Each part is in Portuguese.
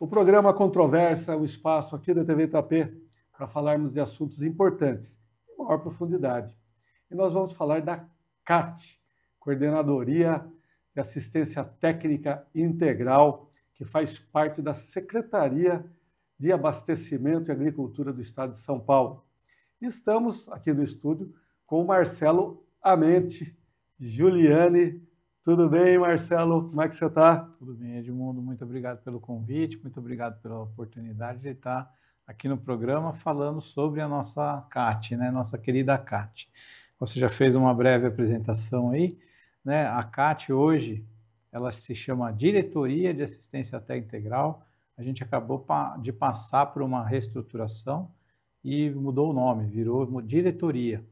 O programa Controvérsia é o espaço aqui da TV Itapê para falarmos de assuntos importantes, em maior profundidade. E nós vamos falar da CAT, Coordenadoria de Assistência Técnica Integral, que faz parte da Secretaria de Abastecimento e Agricultura do Estado de São Paulo. Estamos aqui no estúdio com o Marcelo Amente. Juliane, tudo bem, Marcelo? Como é que você está? Tudo bem, Edmundo. Muito obrigado pelo convite, muito obrigado pela oportunidade de estar aqui no programa falando sobre a nossa CAT, né? Nossa querida CAT. Você já fez uma breve apresentação aí, né? A CAT hoje, ela se chama Diretoria de Assistência Técnica Integral. A gente acabou de passar por uma reestruturação e mudou o nome, virou diretoria.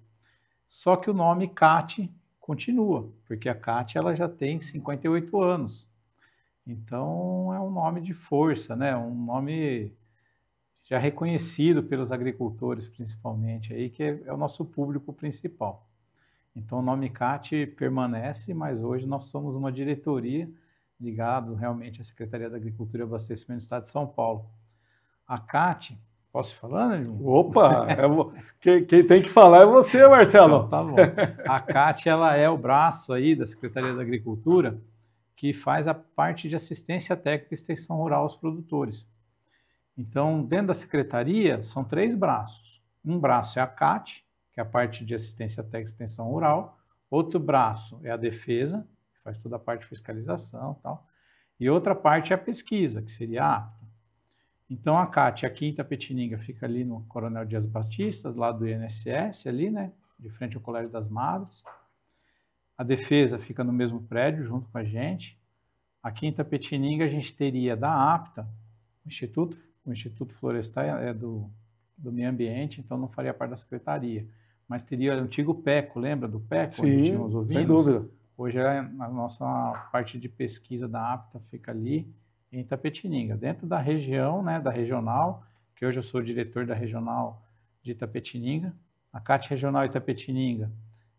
Só que o nome CAT continua, porque a CAT ela já tem 58 anos. Então é um nome de força, né? Um nome já reconhecido pelos agricultores, principalmente, aí, que é o nosso público principal. Então o nome CAT permanece, mas hoje nós somos uma diretoria ligado realmente à Secretaria da Agricultura e Abastecimento do Estado de São Paulo. A CAT, posso falar, né, João? Opa! Quem tem que falar é você, Marcelo. Então, tá bom. A CAT ela é o braço aí da Secretaria da Agricultura que faz a parte de assistência técnica e extensão rural aos produtores. Então, dentro da secretaria, são 3 braços. Um braço é a CAT, que é a parte de assistência técnica e extensão rural. Outro braço é a defesa, que faz toda a parte de fiscalização e tal. E outra parte é a pesquisa, que seria a APTA. Então, a CAT, aqui em Itapetininga, fica ali no Coronel Dias Batista, lá do INSS, ali, né? De frente ao Colégio das Madres. A defesa fica no mesmo prédio, junto com a gente. Aqui em Itapetininga, a gente teria da APTA, o Instituto Florestal é do Meio Ambiente, então não faria parte da secretaria. Mas teria o antigo PECO, lembra do PECO? Sim, onde tinha os ovinos? sem dúvida. Hoje a nossa parte de pesquisa da APTA fica ali em Itapetininga, dentro da região, né, da regional, que hoje eu sou diretor da regional de Itapetininga. A CAT Regional Itapetininga,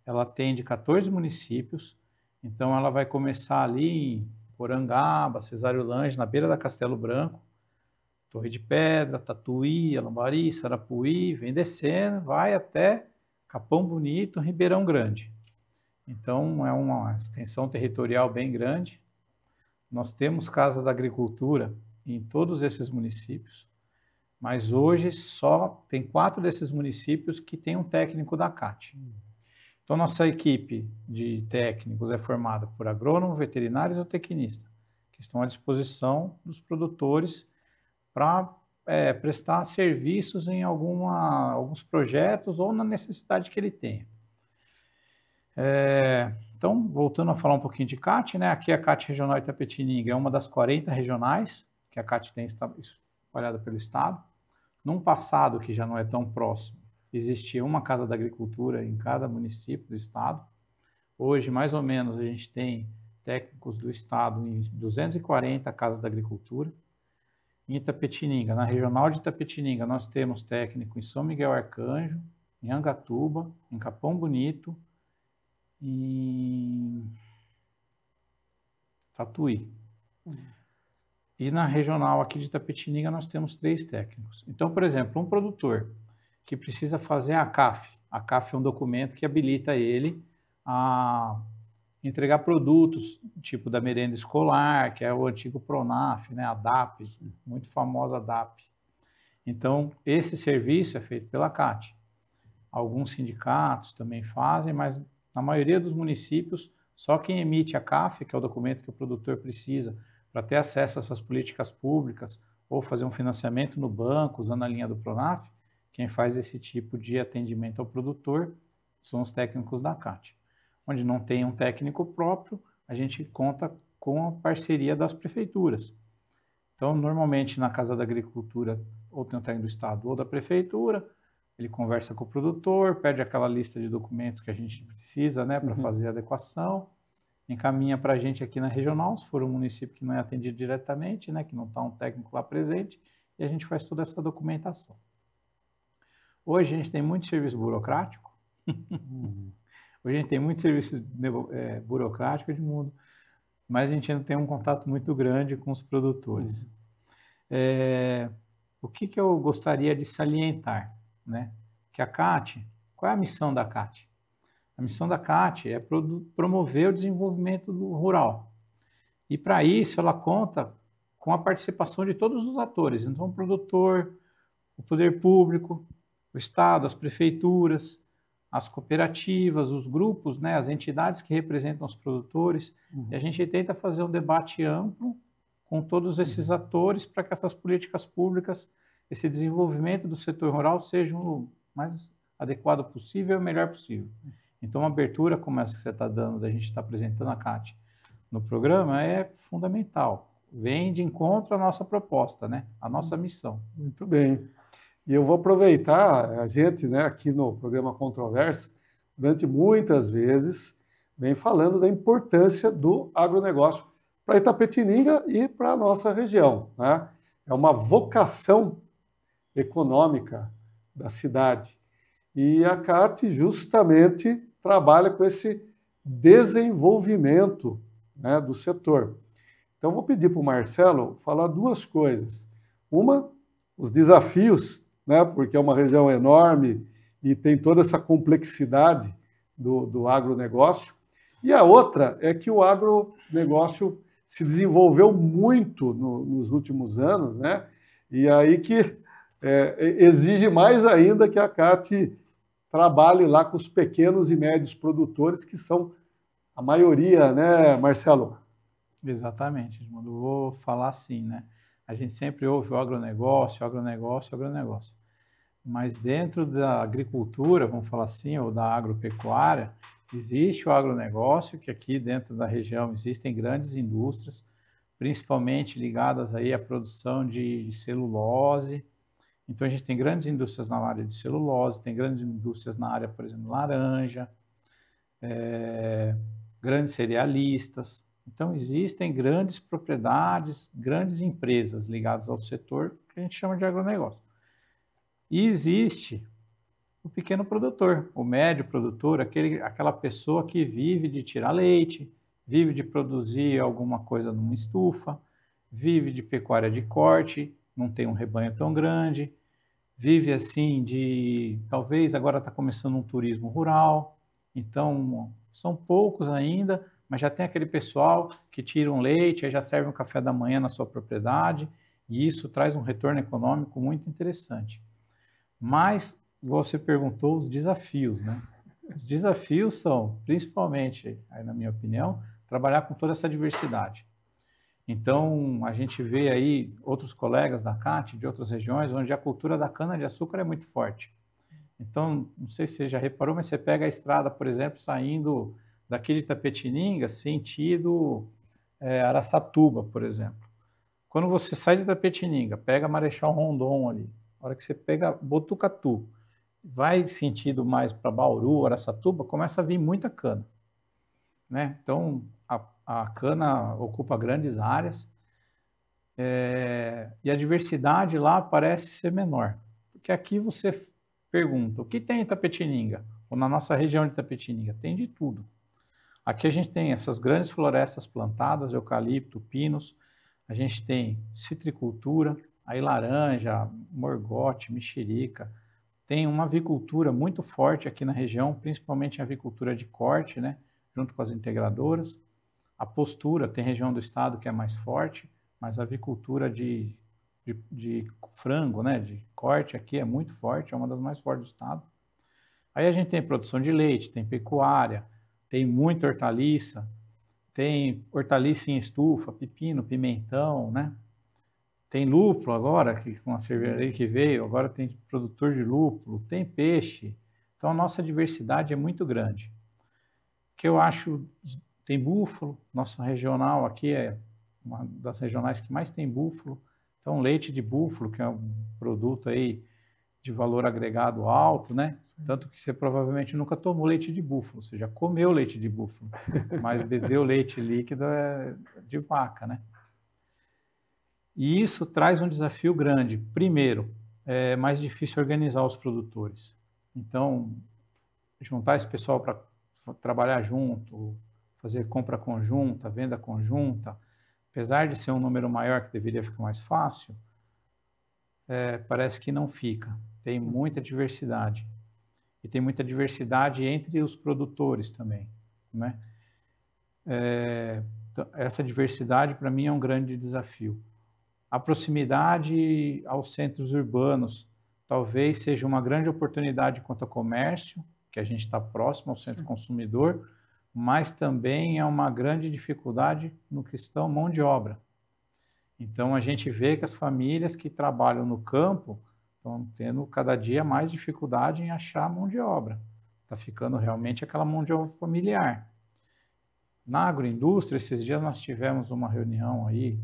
ela atende 14 municípios, então ela vai começar ali em Porangaba, Cesário Lange, na beira da Castelo Branco, Torre de Pedra, Tatuí, Alambari, Sarapuí, vem descendo, vai até Capão Bonito, Ribeirão Grande. Então é uma extensão territorial bem grande. Nós temos casas da agricultura em todos esses municípios, mas hoje só tem 4 desses municípios que tem um técnico da CAT. Então, nossa equipe de técnicos é formada por agrônomos, veterinários ou tecnistas, que estão à disposição dos produtores para prestar serviços em alguns projetos ou na necessidade que ele tenha. Então, voltando a falar um pouquinho de CAT, né? Aqui a CAT Regional Itapetininga é uma das 40 regionais que a CAT tem espalhada pelo estado. Num passado que já não é tão próximo, existia uma casa da agricultura em cada município do estado. Hoje, mais ou menos, a gente tem técnicos do estado em 240 casas da agricultura. Em Itapetininga, na regional de Itapetininga, nós temos técnico em São Miguel Arcanjo, em Angatuba, em Capão Bonito, em Tatuí. E na regional aqui de Itapetininga nós temos 3 técnicos. Então, por exemplo, um produtor que precisa fazer a CAF. A CAF é um documento que habilita ele a entregar produtos, tipo da merenda escolar, que é o antigo Pronaf, né? A DAP, muito famosa DAP. Então, esse serviço é feito pela CAT. Alguns sindicatos também fazem, mas na maioria dos municípios, só quem emite a CAF, que é o documento que o produtor precisa para ter acesso a essas políticas públicas ou fazer um financiamento no banco, usando a linha do Pronaf, quem faz esse tipo de atendimento ao produtor são os técnicos da CAT. Onde não tem um técnico próprio, a gente conta com a parceria das prefeituras. Então, normalmente na Casa da Agricultura, ou tem um técnico do Estado ou da prefeitura, ele conversa com o produtor, pede aquela lista de documentos que a gente precisa, né, para fazer a adequação, encaminha para a gente aqui na regional, se for um município que não é atendido diretamente, né, que não está um técnico lá presente, e a gente faz toda essa documentação. Hoje a gente tem muito serviço burocrático, hoje a gente tem muito serviço burocrático de mundo, mas a gente ainda tem um contato muito grande com os produtores. O que eu gostaria de salientar, né? Que a CAT, qual é a missão da CAT? A missão da CAT é promover o desenvolvimento rural. E para isso ela conta com a participação de todos os atores. Então, o produtor, o poder público, o Estado, as prefeituras, as cooperativas, os grupos, né, as entidades que representam os produtores. E a gente tenta fazer um debate amplo com todos esses atores para que essas políticas públicas, esse desenvolvimento do setor rural seja o mais adequado possível e o melhor possível. Então, uma abertura como essa que você está dando, da gente estar apresentando a CAT no programa, é fundamental. Vem de encontro à nossa proposta, né? A nossa missão. Muito bem. E eu vou aproveitar, a gente, né, aqui no programa Controversa, durante muitas vezes, vem falando da importância do agronegócio para Itapetininga e para a nossa região, né? É uma vocação econômica da cidade. E a CAT justamente trabalha com esse desenvolvimento, né, do setor. Então, vou pedir para o Marcelo falar duas coisas. Uma, os desafios, né, porque é uma região enorme e tem toda essa complexidade do agronegócio. E a outra é que o agronegócio se desenvolveu muito nos últimos anos, né? E aí que exige mais ainda que a CAT trabalhe lá com os pequenos e médios produtores, que são a maioria, né, Marcelo? Exatamente, Edmundo. Vou falar assim, né? A gente sempre ouve o agronegócio, agronegócio, agronegócio. Mas dentro da agricultura, vamos falar assim, ou da agropecuária, existe o agronegócio, que aqui dentro da região existem grandes indústrias, principalmente ligadas aí à produção de celulose. Então, a gente tem grandes indústrias na área de celulose, tem grandes indústrias na área, por exemplo, laranja, grandes cerealistas. Então, existem grandes propriedades, grandes empresas ligadas ao setor que a gente chama de agronegócio. E existe o pequeno produtor, o médio produtor, aquela pessoa que vive de tirar leite, vive de produzir alguma coisa numa estufa, vive de pecuária de corte, não tem um rebanho tão grande, vive assim talvez agora está começando um turismo rural, então são poucos ainda, mas já tem aquele pessoal que tira um leite, aí já serve um café da manhã na sua propriedade, e isso traz um retorno econômico muito interessante. Mas, igual você perguntou, os desafios, né? Os desafios são, principalmente, aí na minha opinião, trabalhar com toda essa diversidade. Então, a gente vê aí outros colegas da CAT, de outras regiões, onde a cultura da cana-de-açúcar é muito forte. Então, não sei se você já reparou, mas você pega a estrada, por exemplo, saindo daqui de Itapetininga, sentido Araçatuba, por exemplo. Quando você sai de Itapetininga, pega Marechal Rondon ali, a hora que você pega Botucatu, vai sentido mais para Bauru, Araçatuba, começa a vir muita cana, né? Então, a cana ocupa grandes áreas e a diversidade lá parece ser menor. Porque aqui você pergunta, o que tem em Itapetininga? Ou na nossa região de Itapetininga? Tem de tudo. Aqui a gente tem essas grandes florestas plantadas, eucalipto, pinos, a gente tem citricultura, aí laranja, morgote, mexerica. Tem uma avicultura muito forte aqui na região, principalmente a avicultura de corte, né, junto com as integradoras. A postura, tem região do estado que é mais forte, mas a avicultura de frango, né, de corte aqui é muito forte, é uma das mais fortes do estado. Aí a gente tem produção de leite, tem pecuária, tem muita hortaliça, tem hortaliça em estufa, pepino, pimentão, né? Tem lúpulo agora, com a cervejaria que veio, agora tem produtor de lúpulo, tem peixe. Então a nossa diversidade é muito grande. O que eu acho, tem búfalo, nossa regional aqui é uma das regionais que mais tem búfalo. Então leite de búfalo, que é um produto aí de valor agregado alto, né? Tanto que você provavelmente nunca tomou leite de búfalo, você já comeu leite de búfalo, mas bebeu leite líquido de vaca, né? E isso traz um desafio grande. Primeiro, é mais difícil organizar os produtores. Então, juntar esse pessoal para trabalhar junto, fazer compra conjunta, venda conjunta, apesar de ser um número maior que deveria ficar mais fácil, parece que não fica. Tem muita diversidade. E tem muita diversidade entre os produtores também, né? Então, essa diversidade, para mim, é um grande desafio. A proximidade aos centros urbanos talvez seja uma grande oportunidade quanto ao comércio, que a gente está próximo ao centro consumidor, mas também é uma grande dificuldade no questão mão de obra. Então, a gente vê que as famílias que trabalham no campo estão tendo cada dia mais dificuldade em achar mão de obra. Está ficando realmente aquela mão de obra familiar. Na agroindústria, esses dias nós tivemos uma reunião aí,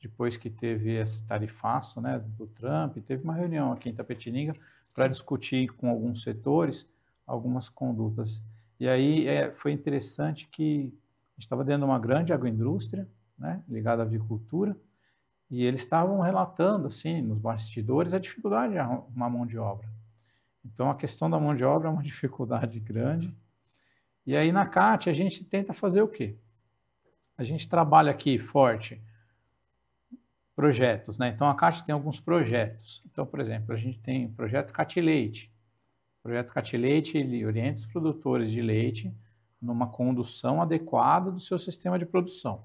depois que teve esse tarifaço, né, do Trump, teve uma reunião aqui em Itapetininga para discutir com alguns setores algumas condutas. E aí foi interessante que a gente estava dentro de uma grande agroindústria, né, ligada à avicultura, e eles estavam relatando, assim, nos bastidores, a dificuldade de arrumar mão de obra. Então, a questão da mão de obra é uma dificuldade grande. E aí, na CAT, a gente tenta fazer o quê? A gente trabalha aqui forte projetos, né? Então, a CAT tem alguns projetos. Então, por exemplo, a gente tem o projeto CAT Leite. O projeto CAT Leite, ele orienta os produtores de leite numa condução adequada do seu sistema de produção.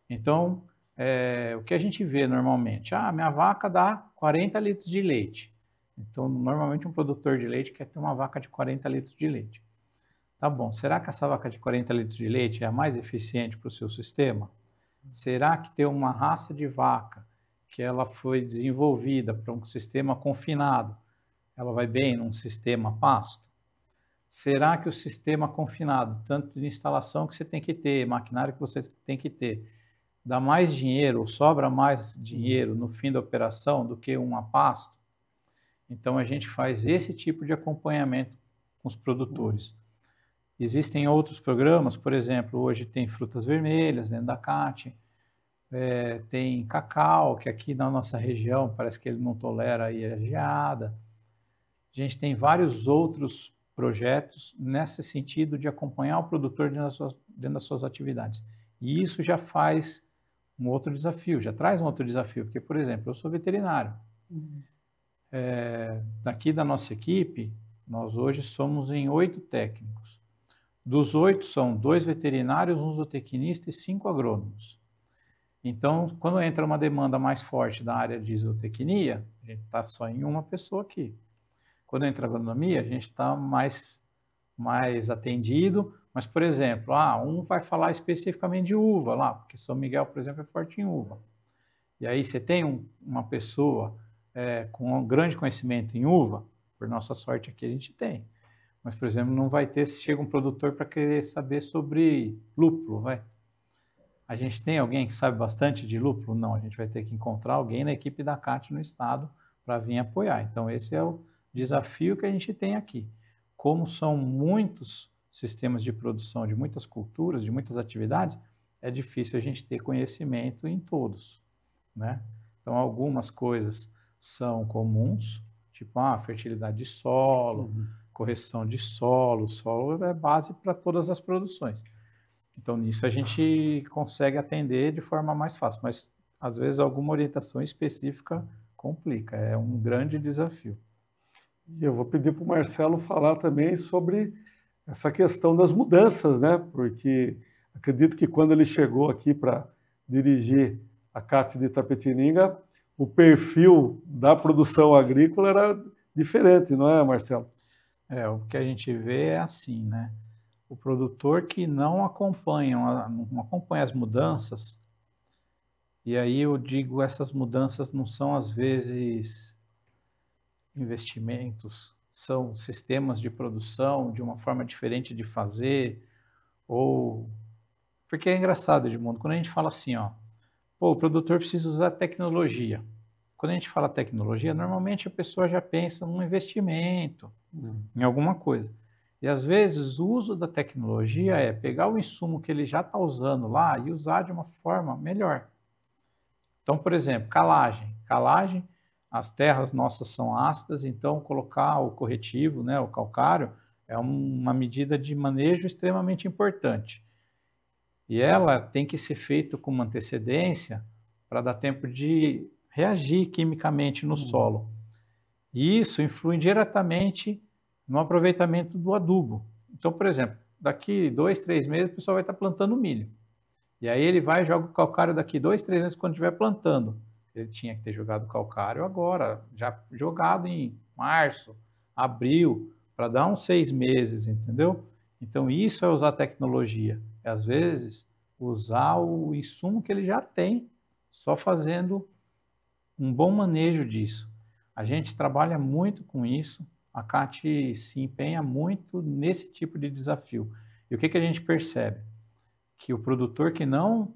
Então, o que a gente vê normalmente? Minha vaca dá 40 litros de leite. Então, normalmente um produtor de leite quer ter uma vaca de 40 litros de leite. Tá bom, será que essa vaca de 40 litros de leite é a mais eficiente para o seu sistema? Será que ter uma raça de vaca que ela foi desenvolvida para um sistema confinado, ela vai bem num sistema pasto? Será que o sistema confinado, tanto de instalação que você tem que ter, maquinário que você tem que ter, dá mais dinheiro ou sobra mais dinheiro no fim da operação do que um a pasto? Então, a gente faz esse tipo de acompanhamento com os produtores. Existem outros programas, por exemplo, hoje tem frutas vermelhas dentro da CAT, tem cacau, que aqui na nossa região parece que ele não tolera a geada. A gente tem vários outros projetos nesse sentido de acompanhar o produtor dentro das suas atividades. E isso já faz um outro desafio, já traz um outro desafio, porque, por exemplo, eu sou veterinário. Daqui da nossa equipe, nós hoje somos em 8 técnicos. Dos 8, são 2 veterinários, um zootecnista e 5 agrônomos. Então, quando entra uma demanda mais forte da área de zootecnia, a gente está só em uma pessoa aqui. Quando entra agronomia, a gente está mais atendido, mas, por exemplo, um vai falar especificamente de uva lá, porque São Miguel, por exemplo, é forte em uva. E aí você tem uma pessoa com um grande conhecimento em uva, por nossa sorte aqui a gente tem. Mas, por exemplo, não vai ter se chega um produtor para querer saber sobre lúpulo, vai. A gente tem alguém que sabe bastante de lúpulo? Não, a gente vai ter que encontrar alguém na equipe da CAT no estado para vir apoiar. Então, esse é o desafio que a gente tem aqui. Como são muitos sistemas de produção de muitas culturas, de muitas atividades, é difícil a gente ter conhecimento em todos, né? Então, algumas coisas são comuns, tipo fertilidade de solo, correção de solo. O solo é base para todas as produções. Então, nisso a gente consegue atender de forma mais fácil, mas às vezes alguma orientação específica complica, é um grande desafio. E eu vou pedir para o Marcelo falar também sobre essa questão das mudanças, né? Porque acredito que quando ele chegou aqui para dirigir a CAT de Itapetininga, o perfil da produção agrícola era diferente, não é, Marcelo? O que a gente vê é assim, né? O produtor que não acompanha as mudanças, e aí eu digo, essas mudanças não são às vezes investimentos, são sistemas de produção, de uma forma diferente de fazer, porque é engraçado, Edmundo, quando a gente fala assim, o produtor precisa usar tecnologia. Quando a gente fala tecnologia, normalmente a pessoa já pensa num investimento, em alguma coisa. E às vezes o uso da tecnologia é pegar o insumo que ele já está usando lá e usar de uma forma melhor. Então, por exemplo, calagem. Calagem, as terras nossas são ácidas, então colocar o corretivo, né, o calcário, é uma medida de manejo extremamente importante. E ela tem que ser feita com uma antecedência para dar tempo de reagir quimicamente no solo. E isso influi diretamente no aproveitamento do adubo. Então, por exemplo, daqui 2, 3 meses o pessoal vai estar plantando milho. E aí ele vai e joga o calcário daqui 2, 3 meses quando estiver plantando. Ele tinha que ter jogado o calcário agora, já jogado em março, abril, para dar uns 6 meses, entendeu? Então isso é usar tecnologia. É, às vezes, usar o insumo que ele já tem, só fazendo um bom manejo disso. A gente trabalha muito com isso, a CAT se empenha muito nesse tipo de desafio. E o que a gente percebe? Que o produtor que não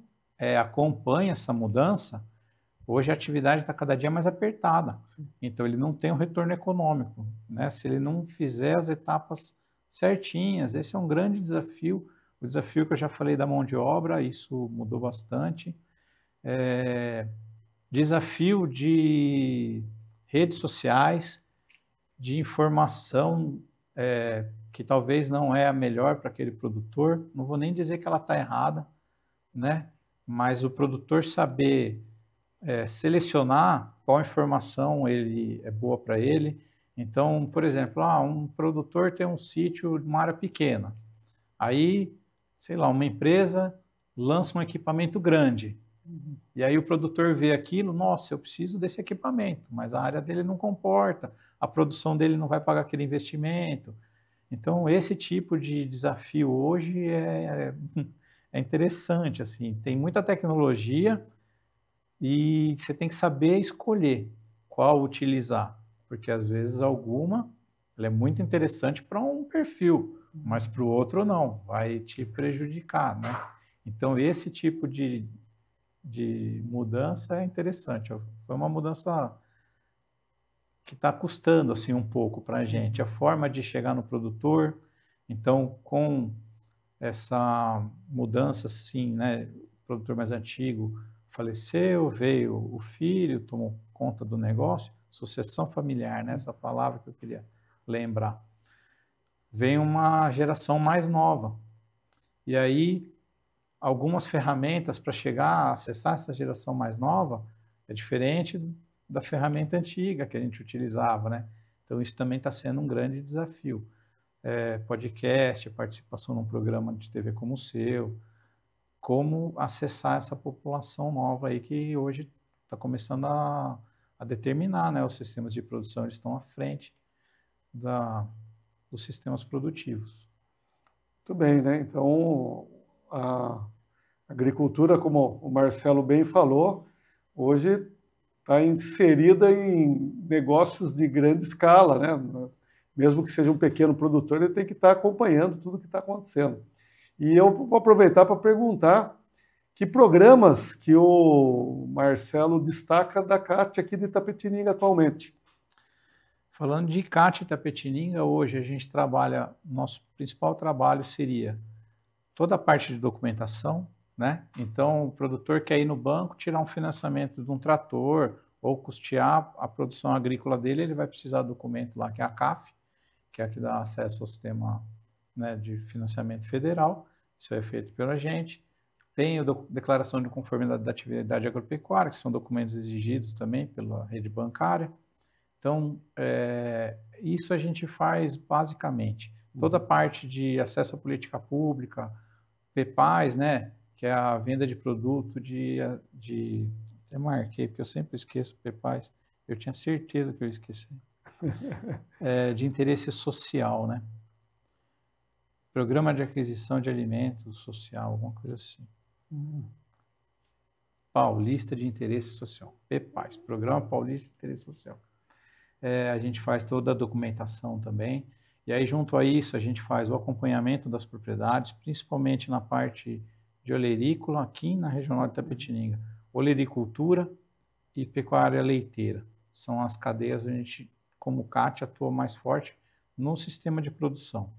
acompanha essa mudança, hoje a atividade está cada dia mais apertada. Então ele não tem um retorno econômico, né? Se ele não fizer as etapas certinhas, esse é um grande desafio. O desafio que eu já falei da mão de obra, isso mudou bastante. Desafio de redes sociais, de informação que talvez não é a melhor para aquele produtor. Não vou nem dizer que ela está errada, né? Mas o produtor saber selecionar qual informação ele é boa para ele. Então, por exemplo, um produtor tem um sítio de uma área pequena. Aí, sei lá, uma empresa lança um equipamento grande. E aí o produtor vê aquilo, nossa, eu preciso desse equipamento, mas a área dele não comporta, a produção dele não vai pagar aquele investimento. Então, esse tipo de desafio hoje é interessante, assim, tem muita tecnologia e você tem que saber escolher qual utilizar, porque às vezes alguma ela é muito interessante para um perfil, mas para o outro não, vai te prejudicar, né? Então, esse tipo de mudança é interessante. Foi uma mudança que está custando assim um pouco para a gente, a forma de chegar no produtor. Então, com essa mudança, assim, né, o produtor mais antigo faleceu, veio o filho, tomou conta do negócio, sucessão familiar, né, essa palavra que eu queria lembrar. Vem uma geração mais nova. E aí algumas ferramentas para chegar a acessar essa geração mais nova é diferente da ferramenta antiga que a gente utilizava, né? Então, isso também está sendo um grande desafio. Podcast, participação num programa de TV como o seu, como acessar essa população nova aí que hoje está começando a determinar, né? Os sistemas de produção eles estão à frente dos sistemas produtivos. Muito bem, né? Então, a agricultura, como o Marcelo bem falou, hoje está inserida em negócios de grande escala, né? Mesmo que seja um pequeno produtor, ele tem que estar acompanhando tudo que está acontecendo. E eu vou aproveitar para perguntar que programas que o Marcelo destaca da CAT aqui de Itapetininga atualmente. Falando de CAT Itapetininga, hoje a gente trabalha, nosso principal trabalho seria toda a parte de documentação, né? Então, o produtor quer ir no banco, tirar um financiamento de um trator ou custear a produção agrícola dele, ele vai precisar do documento lá, que é a CAF, que é a que dá acesso ao sistema, né, de financiamento federal. Isso é feito pela gente. Tem a declaração de conformidade da atividade agropecuária, que são documentos exigidos também pela rede bancária. Então, isso a gente faz basicamente. Toda a parte de acesso à política pública, PEPAs, né, que é a venda de produto até marquei, porque eu sempre esqueço PEPAs, eu tinha certeza que eu esqueci. De interesse social, né? Programa de aquisição de alimentos social, alguma coisa assim. Paulista de Interesse Social, PEPAS, Programa Paulista de Interesse Social. A gente faz toda a documentação também, e aí junto a isso a gente faz o acompanhamento das propriedades, principalmente na parte de olerícola, aqui na Regional de Itapetininga, olericultura e pecuária leiteira. São as cadeias onde a gente, como CAT, atua mais forte no sistema de produção.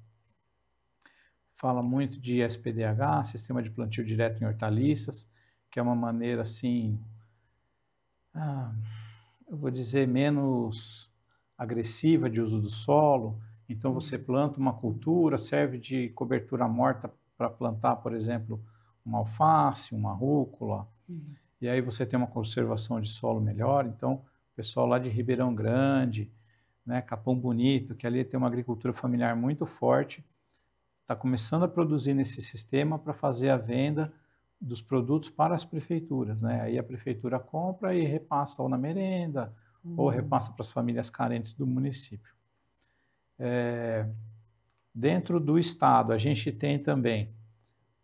Fala muito de SPDH, Sistema de Plantio Direto em Hortaliças, que é uma maneira, assim, eu vou dizer, menos agressiva de uso do solo. Então, você planta uma cultura, serve de cobertura morta para plantar, por exemplo, uma alface, uma rúcula. e aí você tem uma conservação de solo melhor. Então, o pessoal lá de Ribeirão Grande, né, Capão Bonito, que ali tem uma agricultura familiar muito forte, está começando a produzir nesse sistema para fazer a venda dos produtos para as prefeituras, né? Aí a prefeitura compra e repassa ou na merenda, ou repassa para as famílias carentes do município. Dentro do estado, a gente tem também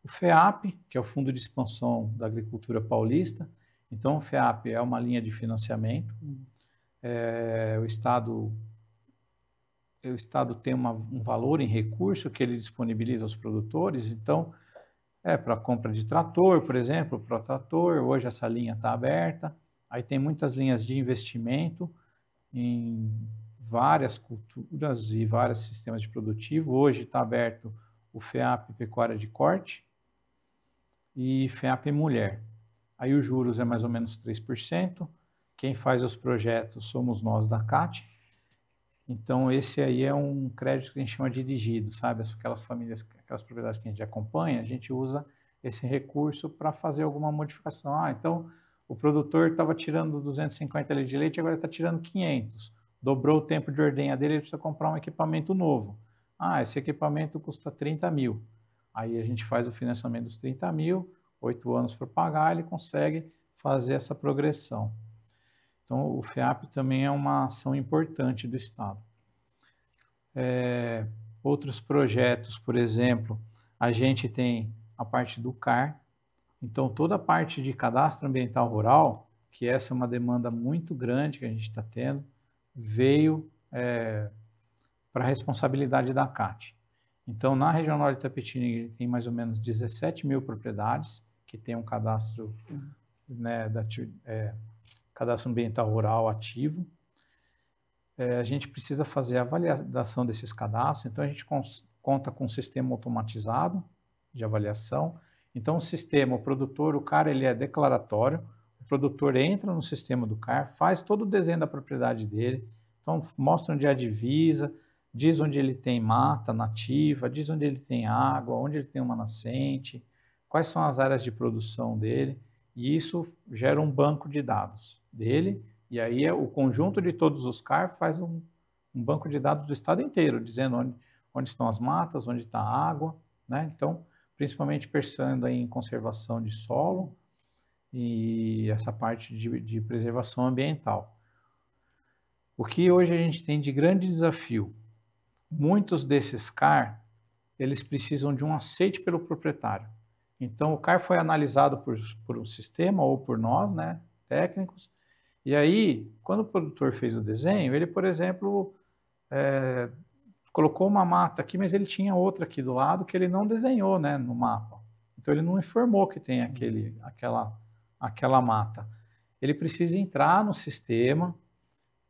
o FEAP, que é o Fundo de Expansão da Agricultura Paulista. Então, o FEAP é uma linha de financiamento. O Estado tem um valor em recurso que ele disponibiliza aos produtores. Então, para compra de trator, por exemplo, o Protrator. Hoje essa linha está aberta. Aí tem muitas linhas de investimento em várias culturas e vários sistemas de produtivo. Hoje está aberto o FEAP Pecuária de Corte e FEAP Mulher. Aí os juros é mais ou menos 3%. Quem faz os projetos somos nós da CAT. Então esse aí é um crédito que a gente chama de dirigido, sabe? Aquelas famílias, aquelas propriedades que a gente acompanha, a gente usa esse recurso para fazer alguma modificação. Então o produtor estava tirando 250 litros de leite, agora está tirando 500. Dobrou o tempo de ordenha dele, ele precisa comprar um equipamento novo. Esse equipamento custa 30 mil. Aí a gente faz o financiamento dos 30 mil, 8 anos para pagar, ele consegue fazer essa progressão. Então, o FEAP também é uma ação importante do Estado. Outros projetos, por exemplo, a gente tem a parte do CAR. Então, toda a parte de cadastro ambiental rural, que essa é uma demanda muito grande que a gente está tendo, veio para a responsabilidade da CAT. Então, na região norte de Itapetininga, tem mais ou menos 17 mil propriedades que têm um cadastro, né, cadastro ambiental rural ativo. A gente precisa fazer a avaliação desses cadastros, então a gente conta com um sistema automatizado de avaliação. Então o sistema, o produtor, o CAR, ele é declaratório, o produtor entra no sistema do CAR, faz todo o desenho da propriedade dele, então mostra onde é a divisa, diz onde ele tem mata nativa, diz onde ele tem água, onde ele tem uma nascente, quais são as áreas de produção dele, e isso gera um banco de dados dele, e aí o conjunto de todos os CAR faz um banco de dados do estado inteiro, dizendo onde estão as matas, onde está a água, né? Então, principalmente pensando em conservação de solo e essa parte de preservação ambiental. O que hoje a gente tem de grande desafio? Muitos desses CAR, eles precisam de um aceite pelo proprietário. Então, o CAR foi analisado por um sistema ou por nós, né, técnicos, e aí, quando o produtor fez o desenho, ele, por exemplo, colocou uma mata aqui, mas ele tinha outra aqui do lado que ele não desenhou, né, no mapa. Então, ele não informou que tem aquela mata. Ele precisa entrar no sistema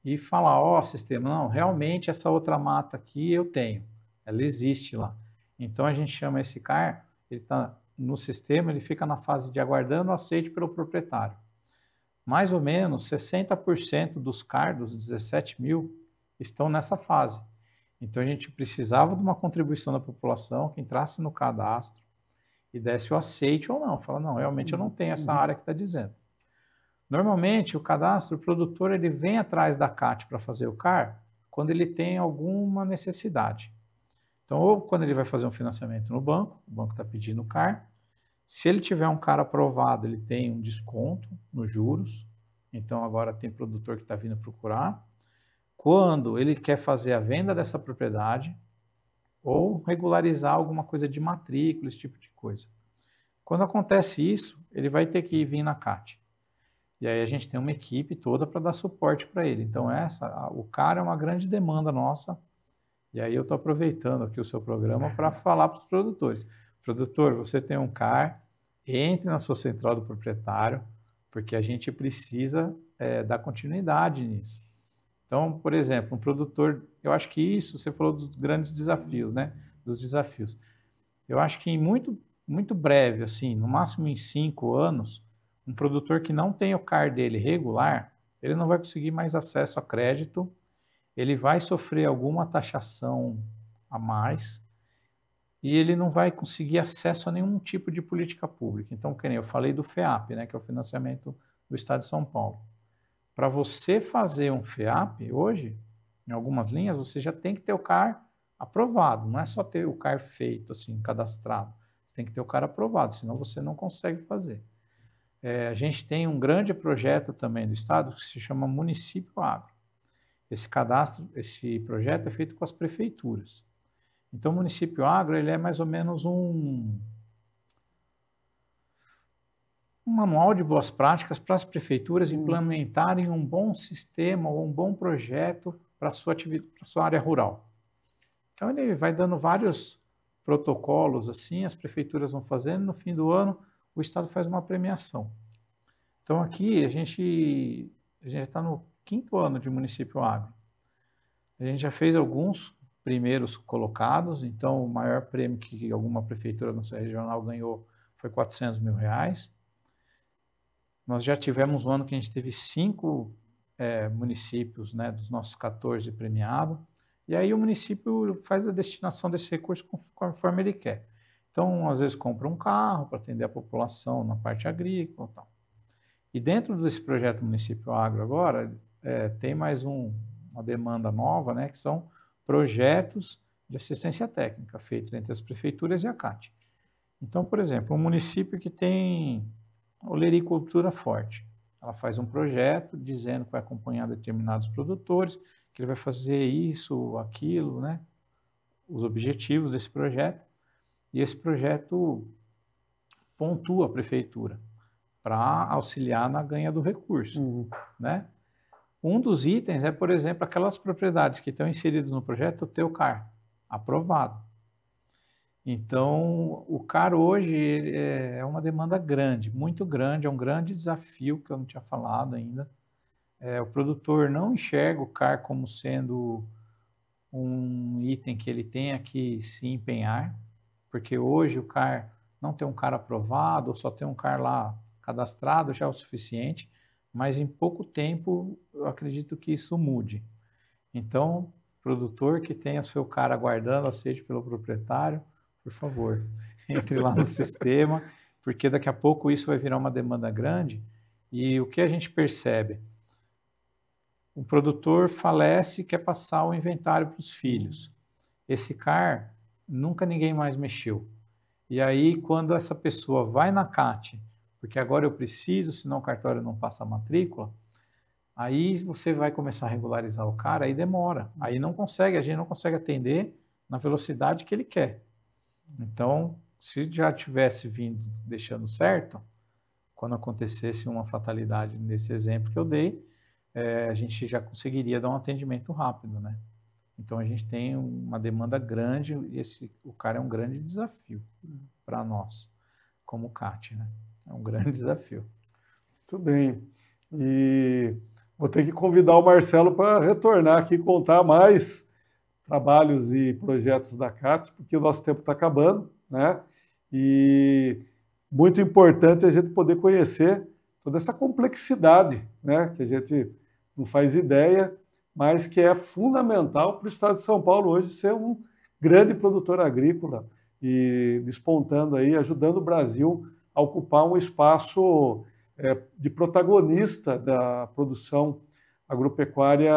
e falar, sistema, não, realmente essa outra mata aqui eu tenho, ela existe lá. Então, a gente chama esse CAR, ele está no sistema, ele fica na fase de aguardando o aceite pelo proprietário. Mais ou menos 60% dos CAR, dos 17 mil, estão nessa fase. Então, a gente precisava de uma contribuição da população que entrasse no cadastro e desse o aceite ou não. Fala, não, realmente eu não tenho essa área que está dizendo. Normalmente, o cadastro, o produtor, ele vem atrás da CAT para fazer o CAR quando ele tem alguma necessidade. Então, ou quando ele vai fazer um financiamento no banco, o banco está pedindo o CAR. Se ele tiver um CAR aprovado, ele tem um desconto nos juros. Então, agora tem produtor que está vindo procurar. Quando ele quer fazer a venda dessa propriedade ou regularizar alguma coisa de matrícula, esse tipo de coisa. Quando acontece isso, ele vai ter que vir na CAT. E aí a gente tem uma equipe toda para dar suporte para ele. Então, o CAR é uma grande demanda nossa. E aí eu estou aproveitando aqui o seu programa para falar para os produtores. Produtor, você tem um CAR, entre na sua central do proprietário, porque a gente precisa dar continuidade nisso. Então, por exemplo, um produtor, eu acho que isso, você falou dos grandes desafios, né? Dos desafios. Eu acho que em muito breve, assim, no máximo em 5 anos, um produtor que não tem o CAR dele regular, ele não vai conseguir mais acesso a crédito, ele vai sofrer alguma taxação a mais, e ele não vai conseguir acesso a nenhum tipo de política pública. Então, que nem eu falei do FEAP, né, que é o financiamento do Estado de São Paulo. Para você fazer um FEAP hoje, em algumas linhas, você já tem que ter o CAR aprovado, não é só ter o CAR feito, assim, cadastrado. Você tem que ter o CAR aprovado, senão você não consegue fazer. A gente tem um grande projeto também do Estado que se chama Município Agro. Esse cadastro, esse projeto é feito com as prefeituras. Então, o Município Agro, ele é mais ou menos um manual de boas práticas para as prefeituras implementarem um bom sistema ou um bom projeto para a sua área rural. Então, ele vai dando vários protocolos assim, as prefeituras vão fazendo, no fim do ano, o Estado faz uma premiação. Então, aqui, a gente está no 5º ano de Município Agro. A gente já fez alguns primeiros colocados, então o maior prêmio que alguma prefeitura nossa regional ganhou foi R$400 mil. Nós já tivemos um ano que a gente teve 5 municípios, né, dos nossos 14 premiados, e aí o município faz a destinação desse recurso conforme ele quer. Então, às vezes compra um carro para atender a população na parte agrícola e tal. E dentro desse projeto Município Agro agora, tem mais uma demanda nova, né, que são projetos de assistência técnica feitos entre as prefeituras e a CAT. Então, por exemplo, um município que tem olericultura forte, ela faz um projeto dizendo que vai acompanhar determinados produtores, que ele vai fazer isso, aquilo, né, os objetivos desse projeto, e esse projeto pontua a prefeitura para auxiliar na ganha do recurso, né? Um dos itens é, por exemplo, aquelas propriedades que estão inseridas no projeto ter o CAR aprovado. Então, o CAR hoje é uma demanda grande, muito grande, é um grande desafio que eu não tinha falado ainda. O produtor não enxerga o CAR como sendo um item que ele tenha que se empenhar, porque hoje o CAR não tem um CAR aprovado, ou só tem um CAR lá cadastrado já é o suficiente, mas em pouco tempo eu acredito que isso mude. Então, produtor que tenha o seu CAR aguardando, aceite pelo proprietário, por favor, entre lá no sistema, porque daqui a pouco isso vai virar uma demanda grande. E o que a gente percebe? O produtor falece e quer passar o inventário para os filhos. Esse CAR, nunca ninguém mais mexeu. E aí, quando essa pessoa vai na CAT, porque agora eu preciso, senão o cartório não passa a matrícula, aí você vai começar a regularizar o CAR, aí demora. Aí não consegue, a gente não consegue atender na velocidade que ele quer. Então, se já tivesse vindo deixando certo, quando acontecesse uma fatalidade nesse exemplo que eu dei, a gente já conseguiria dar um atendimento rápido, né? Então, a gente tem uma demanda grande e o CAR é um grande desafio para nós, como CAT, né? É um grande desafio. Muito bem. E vou ter que convidar o Marcelo para retornar aqui e contar mais trabalhos e projetos da CAT, porque o nosso tempo está acabando, né? E muito importante a gente poder conhecer toda essa complexidade, né? Que a gente não faz ideia, mas que é fundamental para o Estado de São Paulo hoje ser um grande produtor agrícola e despontando aí, ajudando o Brasil a ocupar um espaço de protagonista da produção agropecuária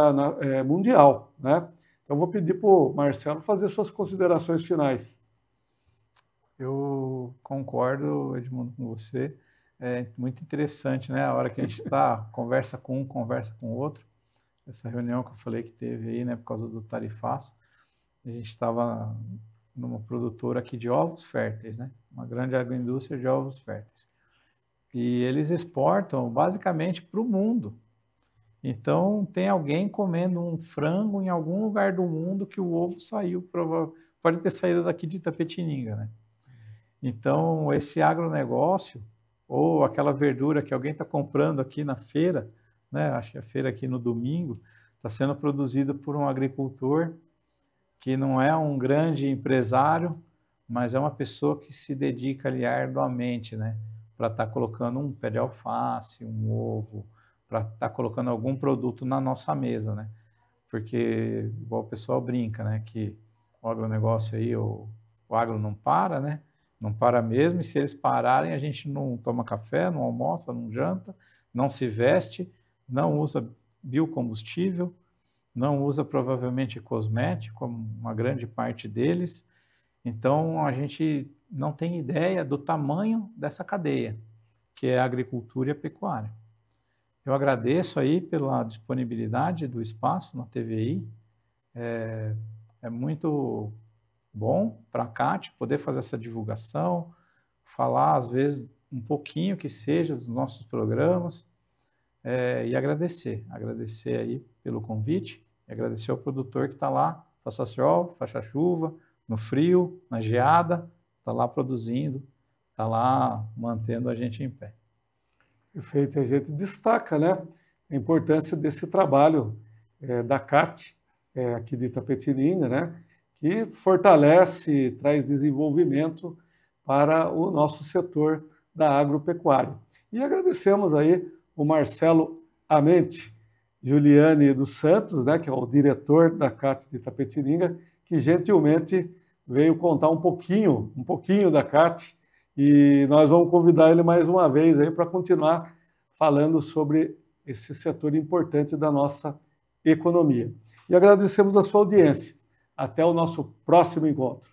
mundial, né? Então, vou pedir para o Marcelo fazer suas considerações finais. Eu concordo, Edmundo, com você. É muito interessante, né? A hora que a gente está, conversa com um, conversa com o outro. Essa reunião que eu falei que teve aí, né, por causa do tarifaço, a gente estava numa produtora aqui de ovos férteis, né? Uma grande agroindústria de ovos férteis. E eles exportam basicamente para o mundo. Então, tem alguém comendo um frango em algum lugar do mundo que o ovo saiu, pode ter saído daqui de Itapetininga, né? Então, esse agronegócio, ou aquela verdura que alguém está comprando aqui na feira, né? Acho que a feira aqui no domingo, está sendo produzida por um agricultor que não é um grande empresário, mas é uma pessoa que se dedica ali arduamente, né? Para estar colocando um pé de alface, um ovo, para estar colocando algum produto na nossa mesa, né? Porque, igual o pessoal brinca, né? Que o agronegócio aí, o O agro não para, né? Não para mesmo, e se eles pararem, a gente não toma café, não almoça, não janta, não se veste, não usa biocombustível, não usa provavelmente cosmético, como uma grande parte deles. Então, a gente não tem ideia do tamanho dessa cadeia, que é a agricultura e a pecuária. Eu agradeço aí pela disponibilidade do espaço na TVI. É muito bom para a CAT poder fazer essa divulgação, falar, às vezes, um pouquinho que seja dos nossos programas, e agradecer aí pelo convite, e agradecer ao produtor que está lá, faça sol, faça chuva, no frio, na geada, está lá produzindo, está lá mantendo a gente em pé. Perfeito, a gente destaca, né, a importância desse trabalho da CAT, aqui de Itapetininga, né, que fortalece, traz desenvolvimento para o nosso setor da agropecuária. E agradecemos aí o Marcelo Amente, Juliane dos Santos, né, que é o diretor da CAT de Itapetininga, que gentilmente veio contar um pouquinho da CAT, e nós vamos convidar ele mais uma vez aí para continuar falando sobre esse setor importante da nossa economia. E agradecemos a sua audiência. Até o nosso próximo encontro.